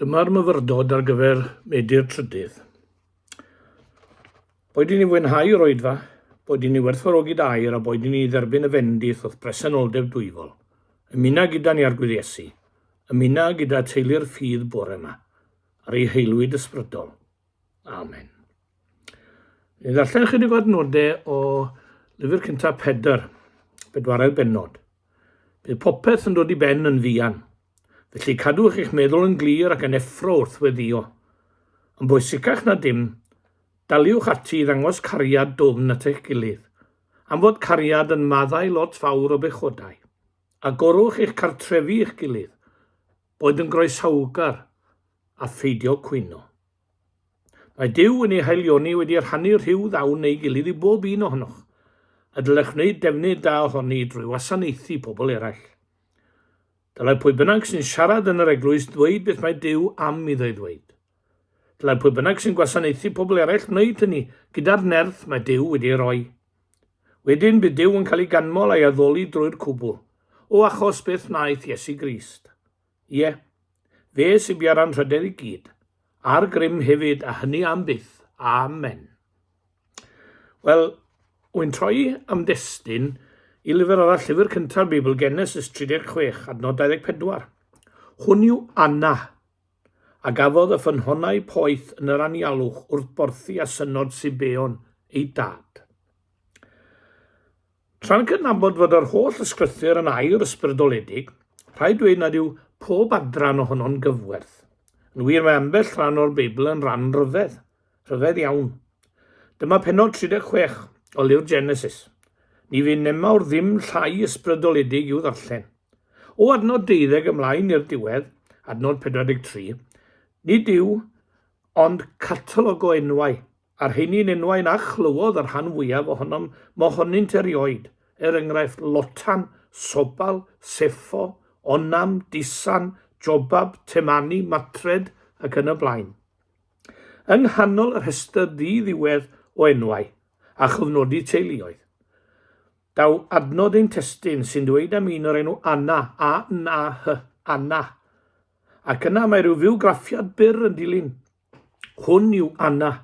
Dyma'r myfyrdod ar gyfer Medr Trydydd. Boed i ni fwynhau yr oedfa, boed i ni werthfawrogi air a boed i ni dderbyn y fendith wrth presenoldeb dwyfol. Ymuno gyda ni ar Iesu, ymuno gyda teulu'r ffydd bore yma, ar ei heilwyd ysbrydol. Amen. Ni ddarllen chydig o adnodau o lyfr cyntaf Pedr, bedwaredd bennod. Bydd popeth yn dod i ben yn fuan. Felly cadwch eich meddwl yn glir ac yn effro wrth weddio. Yn bwysicach na dim, daliwch ati i ddangos cariad dwfn at eich gilydd, am fod cariad yn maddau lot fawr o bechodau. Agorwch eich cartrefi eich gilydd, boed yn groesawgar a pheidio cwyno. Mae Duw yn ei haelioni wedi rhannu rhyw ddawn ei gilydd i bob un ohonoch, a dylech wneud defnydd da ohoni drwy wasanaethu pobl eraill. Dylai pwy bynnag sy'n siarad yn yr eglwys ddweud beth mae Duw am iddo ei ddweud. Dylai pwy bynnag sy'n gwasanaethu pobl eraill wneud hynny gyda'r nerth mae Duw wedi roi. Wedyn bydd Duw yn cael ei ganmol a'i addoli drwy'r cwbl, o achos beth wnaeth Iesu Grist. Ie, fe sy'n bia'r anrhydedd i gyd, a'r grym hefyd a hynny am byth. Amen. Wel, wy'n troi am destun i lyfr arall, llyfr cyntaf Beibl, Genesis 36, adnod 24. Hwn yw Anah, a gafodd y ffynhonau poeth yn yr anialwch wrth borthi a synod Sibeon ei dad. Tra'n cydnabod fod yr holl ysgrythyr yn air ysbrydoledig, rhaid dweud nad yw pob adran ohono'n gyfwerth. Yn wir mae ambell rhan o'r Beibl yn rhan rhyfedd iawn. Dyma pennod 36 o lyfr Genesis. Ni fi nemawr ddim llai ysbrydoledig i'w ddarllen. O adnod 12 ymlaen i'r diwedd, adnod 43, nid yw ond catalog o enwau, a'r heini'n enwau na chlywodd yr rhan fwyaf ohonom mohonynt erioed, enghraifft Lotan, Sobal, Seffo, Onam, Disan, Jobab, Temani, Matred ac yn y blaen. Yng nghanol yr rhestr ddiwedd o enwau a chyfnodi teuluoedd, daw adnod ein testun sy'n dweud am un o'r enw Anah, Anah. Ac yna mae rhyw fywgraffiad byr yn dilyn. Hwn yw Anah,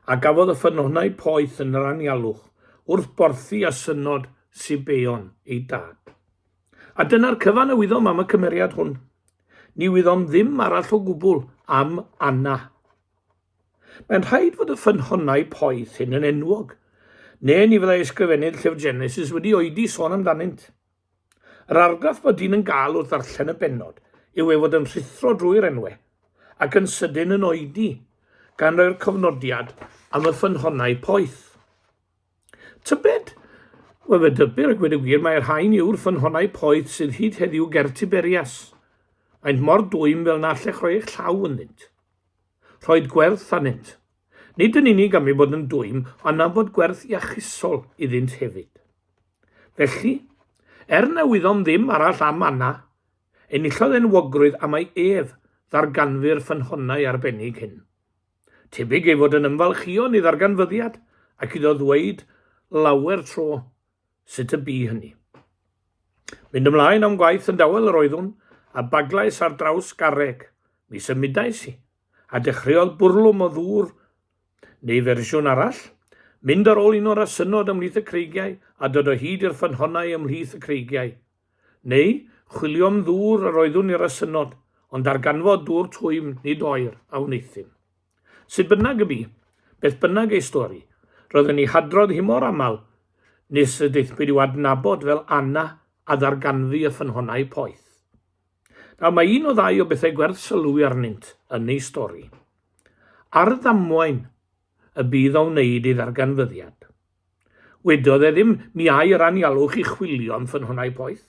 a gafodd y ffynhonau poeth yn yr anialwch, wrth borthi a synod Sibeon ei dad. A dyna'r cyfan y wyddom am y cymeriad hwn. Ni wyddom ddim arall o gwbl am Anah. Mae'n rhaid fod y ffynhonau poeth hyn yn enwog, neu ni fyddai ysgrifennydd llyfr Genesis wedi oedi sôn amdanynt. Yr argraff bod dyn yn gael wrth ddarllen y bennod yw ei fod yn rhithro drwy'r enwau ac yn sydyn yn oedi gan roi'r cofnodiad am y ffynhonau poeth. Tybed, wel fe dybyr ac wedi gwir mae'r rhain yw'r ffynhonau poeth sydd hyd heddiw ger Tiberias. Mae'n mor dwym fel na allech roi eich llaw ynddynt. Rhoed gwerth anynt. Nid yn unig am ei bod yn dwym, ond am bod gwerth iachusol iddynt hefyd. Felly, na wyddom ddim arall am Anah, enillodd enwogrwydd am ei ddarganfu'r ffynhonau arbennig hyn. Tebyg ei fod yn ymfalchion i ddarganfyddiad ac iddo ddweud lawer tro sut y bu hynny. Mynd ymlaen am gwaith yn dawel yr oeddwn a baglais ar draws garreg, mi symudais i, a dechreuodd bwrlwm o ddŵr neu fersiwn arall, mynd ar ôl un o'r asynod ymhlith y creigiau a dod o hyd i'r ffynhonau ymhlith y creigiau. Neu chwilio am ddŵr yr oeddwn i'r asynod, ond darganfod dŵr twym nid oer a wneithym. Sut bynnag y bu, beth bynnag ei stori, roedden ni hadrodd hi mor aml, nes y deithbyd i'w adnabod fel Anah a ddarganfu y ffynhonau poeth. Nawr mae un o ddau o bethau gwerth sylwi arnynt yn ei stori. Ar ddamwain y bydd o'n wneud i ddarganfyddiad. Wedodd e ddim mi ai'r anialwch i chwilio am ffynhonau poeth.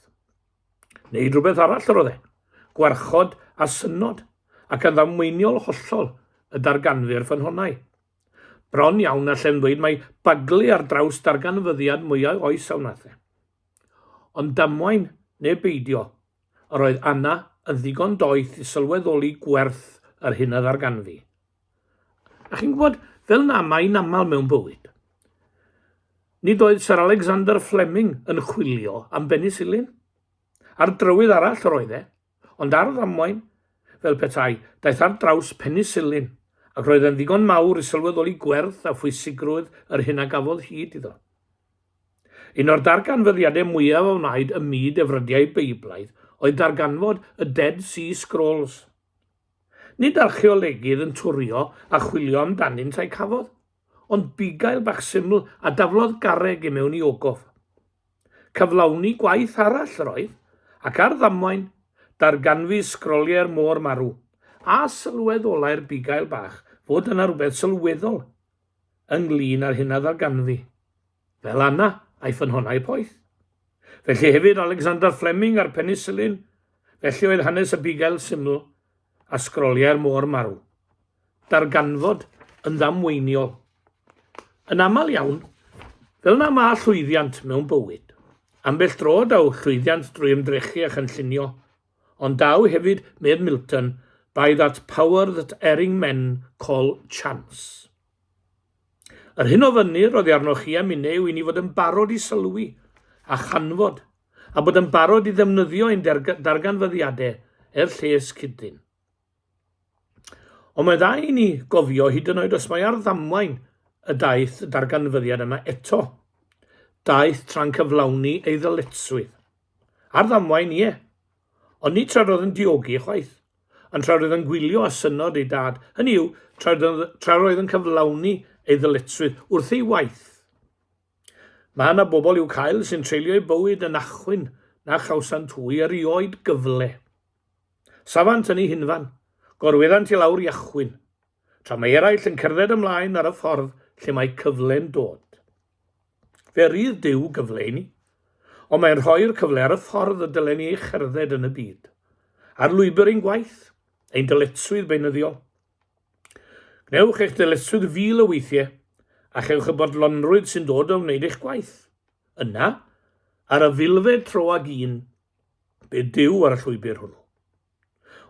Neud rhywbeth arall roedd e, gwarchod a synod ac yn ddamweiniol hollol y darganfu'r ffynhonau. Bron iawn allan dweud mae baglu ar draws darganfyddiad mwyaf oes a wnaeth e. Ond damwain neu beidio, yr oedd Anah yn ddigon doeth i sylweddoli gwerth yr hyn a ddarganfu. A chi'n gwybod, fel na mae'n aml mewn bywyd. Nid oedd Sir Alexander Fleming yn chwilio am benicillin. Ar drywydd arall yr oedd e, ond ar ddamwain, fel petai, daeth ar draws penicillin, ac roedd yn ddigon mawr i sylweddoli gwerth a phwysigrwydd yr hyn a gafodd hyd iddo. Un o'r darganfyddiadau mwyaf o wnaed y myd efrydiau Beiblaidd oedd darganfod y Dead Sea Scrolls. Nid archeolegydd yn twrio a chwilio amdanynt eu cafodd, ond bugail bach syml a daflodd garreg i mewn i ogof. Cyflawni gwaith arall yr oedd, ac ar ddamwain, darganfu sgroliau'r môr marw, a sylwedd olau'r bugail bach fod yna rhywbeth sylweddol ynglyn â'r hyn a ddarganfu, fel Anah a'i ffynhonau poeth. Felly hefyd Alexander Fleming a'r penicillin, felly oedd hanes y bugail syml a sgroliau'r môr marw. Darganfod yn ddamweiniol. Yn aml iawn, fel na ma llwyddiant mewn bywyd, ambell dro daw llwyddiant drwy ymdrechu a chynllunio, ond daw hefyd, medd Milton, by that power that erring men call chance. Yr hyn o fynyr oddi arnoch chi am unne yw i ni fod yn barod i sylwi a chanfod, a bod yn barod i ddefnyddio ein darganfyddiadau lles cydyn. Ond mae dda i ni gofio hyd yn oed os mae ar ddamwain y daeth y darganfyddiad yma eto. Daeth tra'n cyflawni ei ddyletswydd. Ar ddamwain ie, ond ni tra roedd yn diogi chwaith, ond tra roedd yn gwylio a synod ei dad. Hynny yw, tra roedd yn cyflawni ei ddyletswydd wrth ei waith. Mae yna bobl i'w cael sy'n treulio ei bywyd yn achwyn na chawsan twy erioed gyfle. Safant yn ei hunfan, gorweddant i lawr i achwyn, tra mae eraill yn cerdded ymlaen ar y ffordd lle mae cyfle'n dod. Fe rydd Duw gyfle i ni, ond mae'n rhoi'r cyfle ar y ffordd y dylen ni ei cherdded yn y byd, ar lwybr ein gwaith, ein dyletswydd beunyddiol. Gnewch eich dyletswydd fil o weithiau, a chewch y bodlonrwydd sy'n dod o wneud eich gwaith. Yna, ar y filfed tro ag un, be Duw ar y llwybr hwnnw.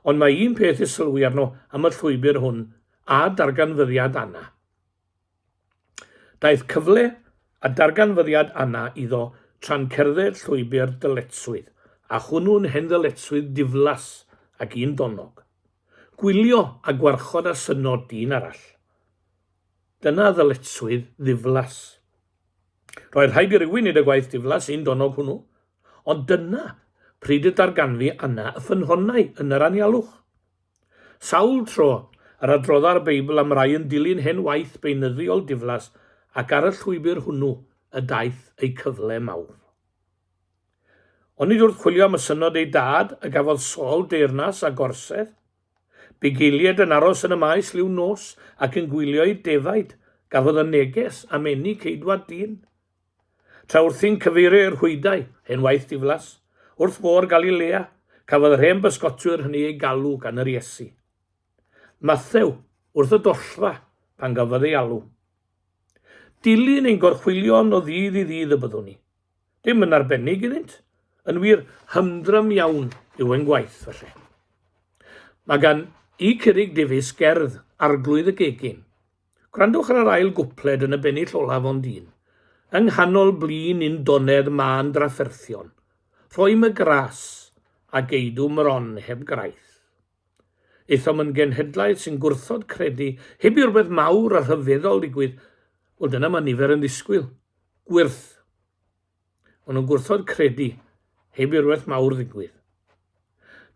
Ond mae un peth i sylwi arno am y llwybr hwn a darganfyddiad Anah. Daeth cyfle a darganfyddiad Anah iddo tra'n cerdded llwybr dyletswydd, a hwnnw'n hen ddyletswydd diflas ac un donog. Gwylio a gwarchod a synod dyn arall. Dyna ddyletswydd ddiflas. Roedd rhaid i rywun wneud y gwaith diflas un donog hwnnw, ond dyna pryd y darganfu Anah y ffynhonau yn yr anialwch. Sawl tro ar adrodda'r Beibl am rai yn dilyn hen waith beunyddiol diflas ac ar y llwybr hwnnw y daeth ei cyfle mawr. Ond nid wrth chwilio am y synod ei dad y gafodd Saul deyrnas a gorsedd, bugeiliad yn aros yn y maes liw nos ac yn gwylio ei defaid gafodd y neges am eni ceidwad dyn. Tra wrthi'n cyfeirio i'r hwydau, hen waith diflas, wrth môr Galilea, cafodd yr hen bysgotwyr hynny ei galw gan yr Iesu. Mathew wrth y dollfa pan gafodd ei alw. Dilyn ein gorchwilion o ddydd i ddydd y byddwn ni. Dim yn arbennig iddynt, yn wir hymdrym iawn yw ein gwaith felly. Mae gan I Curig Davies gerdd Arglwydd y Gegin. Gwrandwch ar yr ail gwpled yn y bennill olaf ond un. Yng nghanol blin un donedd ma'n drafferthion. Rhoim y gras a geidwm ron heb graith. Eithom yn genhedlaeth sy'n gwrthod credu heb i rhywbeth mawr a rhyfeddol digwydd. Wel, dyna mae nifer yn ddisgwyl. Gwyrth. Maen nhw'n gwrthod credu heb i rhywbeth mawr ddigwydd.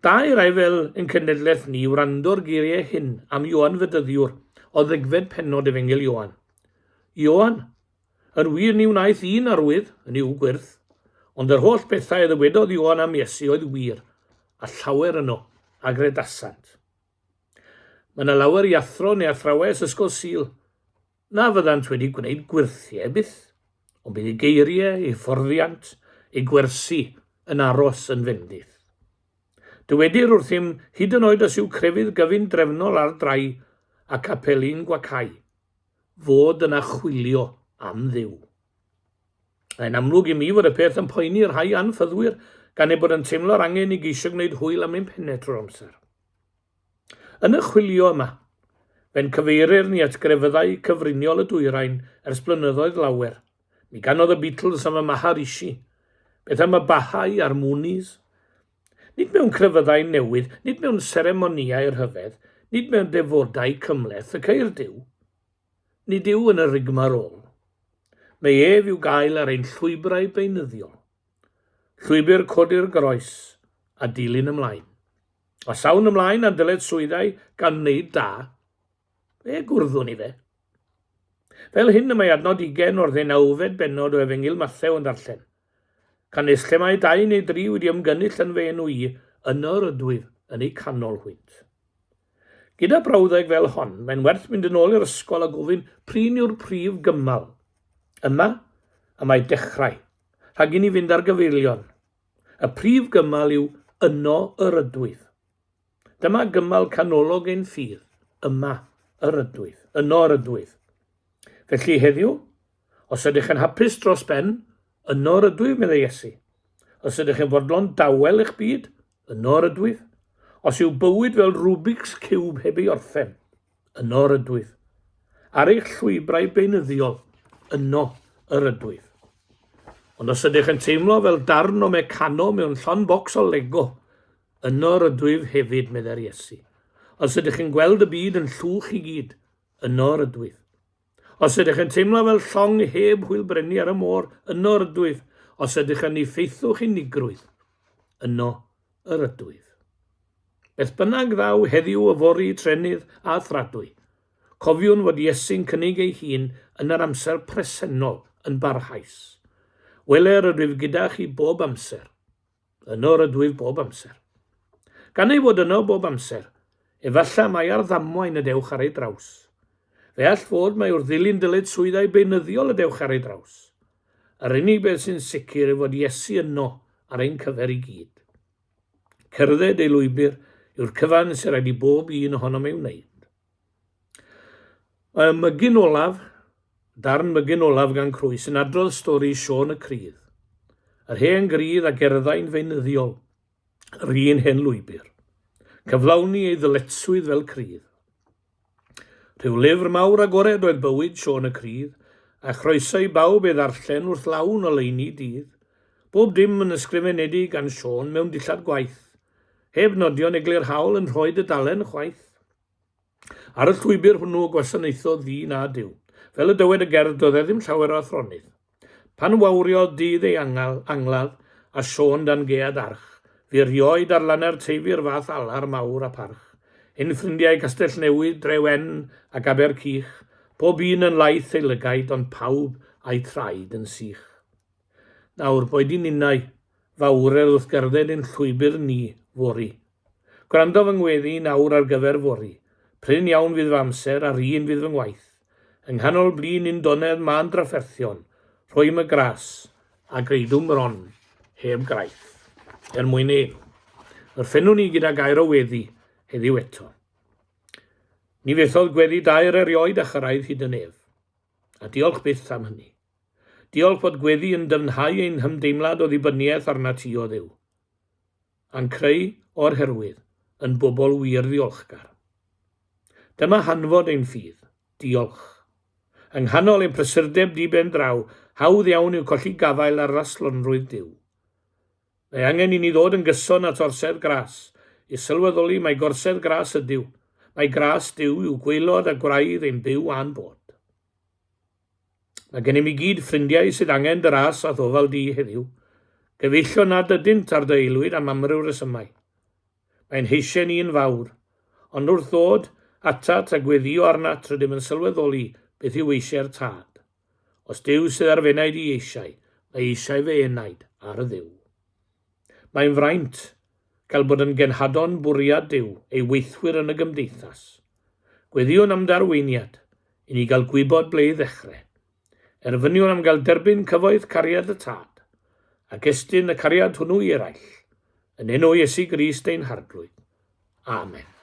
Da i rai fel yn cenedlaeth ni wrando'r geiriau hyn am Ioan Fedyddiwr o ddegfed pennod Efengil Ioan. Ioan, yn wir ni wnaeth un arwydd yn i'w gwyrth, ond yr holl bethau y ddywedodd Ioan am Iesu oedd wir, a llawer yno a gredasant. Mae yna lawer i athro neu athrawes ysgol Sul, na fyddant wedi gwneud gwirthiau byth, ond bydd ei geiriau, ei fforddiant, ei gwersi yn aros yn fendith. Dywedir wrthym hyd yn oed os yw crefydd gyfun drefnol ar drai a capelin gwacau, fod yna chwilio am Dduw. Mae'n amlwg i mi fod y peth yn poeni rhai anffyddwyr gan ei bod yn teimlo'r angen i geisio gwneud hwyl am ein penne trwy'r amser. Yn y chwilio yma, fe'n cyfeirir ni at grefyddau cyfriniol y dwyrain ers blynyddoedd lawer. Mi ganodd y Beatles am y Maharishi, beth am y Bahai a'r Moonies. nid mewn crefyddau newydd, nid mewn seremoniau'r rhyfedd, nid mewn defodau cymleth y ceir Duw. Nid yw yn y rigmar ôl. Mae ef yw gael ar ein llwybrau beunyddiol. Llwybr codi'r groes a dilyn ymlaen. O sawn ymlaen a dyled swyddau gan wneud da, gwrddwn i fe. Fel hyn y mae adnod 20 o'r 19 bennod o Efengyl Mathew yn darllen. Canis lle mae 2 neu 3 wedi ymgynnull yn fe enw i, yno rydwyf yn ei canolbwynt. Gyda brawddeg fel hon, mae'n werth mynd yn ôl i'r ysgol a gofyn prin yw'r prif gymal. Yma, a mae dechrau, rhag i ni fynd ar gyfeilion. Y prif gymal yw yno y rydwyf. Dyma gymal canolog ein ffydd, yma y rydwyf, yno y rydwyf. Felly heddiw, os ydych yn hapus dros ben, yno y rydwyf, meddai Iesu. Os ydych yn fodlon dawel eich byd, yno y rydwyf. Os yw bywyd fel Rubik's Cube heb ei orffen, yno y rydwyf. Ar eich llwybrau beunyddiol, yno y rydwyf. Ond os ydych yn teimlo fel darn o mecano mewn llon bocs o Lego, yno rydwyf hefyd, meddai'r Iesu. Os ydych yn gweld y byd yn llwch i gyd, yno rydwyf. Os ydych yn teimlo fel llong heb hwylbrennu ar y môr, yno rydwyf. Os ydych yn effeithwch unigrwydd, yno y rydwyf. Beth bynnag ddaw heddiw o fori, trennydd a thradwy, cofiwn fod Iesu'n cynnig ei hun yn yr amser presennol yn barhaus. Weler rydwyf gyda chi bob amser. Yno rydwyf bob amser. Gan ei fod yno bob amser, efallai mae ar ddamwain y dewch ar ei draws. Fe all fod mae wrth ddilyn dylid swyddau beunyddiol y dewch ar ei draws. Yr unig beth sy'n sicr yw fod Iesu yno ar ein cyfer i gyd. Cerdded ei lwybr yw'r cyfan sy'n rhaid i bob un ohonom ei wneud. Mygyn olaf, darn mygyn olaf gan Crwys yn adrodd stori Sion y Crydd. Yr hen grydd a gerddau'n feunyddiol, yr un hen lwybr. Cyflawni ei ddyletswydd fel crydd. Rhyw lyfr mawr agored oedd bywyd Sion y Crydd, a chroeso i bawb ei ddarllen wrth lawn o leini dydd. Bob dim yn ysgrifenedig gan Sion mewn dillad gwaith, heb nodion eglurhaol yn rhoi y dalen chwaith. Ar y llwybr hwnnw gwasanaethodd ddyn a Duw, fel y dywed y gerdd doedd e ddim llawer o athronydd. Pan wawrio dydd ei angladd a Sion dan gead arch, fu rioed ar lanau'r teifir fath alar mawr a parch. Ein ffrindiau Castell Newydd, Drewen ac Abercych, pob un yn laeth ei lygaid, ond pawb a'i traed yn sych. Nawr, boed i'n unau, fawrel wrth gerdded ein llwybr ni fori. Gwrando fy ngweddi nawr ar gyfer fori. Pryn iawn fydd fy amser a'r un fydd fy ngwaith. Yng nghanol blin un donedd ma'n drafferthion, rhoim y gras a greidwm ron heb graith. Mwyn ei. Wrthennwn ni gyda gair o weddi heddiw eto. Ni fethodd gweddi dair erioed a chyrraedd hyd yn ef. A diolch byth am hynny. Diolch bod gweddi yn dyfnhau ein hymdeimlad o ddibyniaeth arna ti o Dduw. A'n creu o'r herwydd yn bobl wir ddiolchgar. Dyma hanfod ein ffydd, diolch. Yng nghanol ein prysurdeb di ben draw, hawdd iawn i'w colli gafael ar raslonrwydd Duw. Mae angen i ni ddod yn gyson at orsedd gras, i sylweddoli mae gorsedd gras ydyw. Mae gras Duw yw gwaelod a gwraidd ein byw a'n bod. Mae gen i mi gyd ffrindiau sydd angen dy ras a ddofal di heddiw. Gyfeillio nad ydynt ar dy aelwyd am amryw resymau. Mae'n heisio ni'n fawr, ond wrth ddod atat a gweddio arnat rydym yn sylweddoli beth yw eisiau'r tad. Os Duw sydd ar fenaid i eisiau, mae eisiau fe enaid ar y Dduw. Mae'n fraint cael bod yn genhadon bwriad Duw ei weithwyr yn y gymdeithas. Gweddiwn am darweiniad i ni gael gwybod ble i ddechrau. Erfyniwn am gael derbyn cyfoeth cariad y tad, ac estyn y cariad hwnnw i eraill, yn enw Iesu Grist ein hardrwydd. Amen.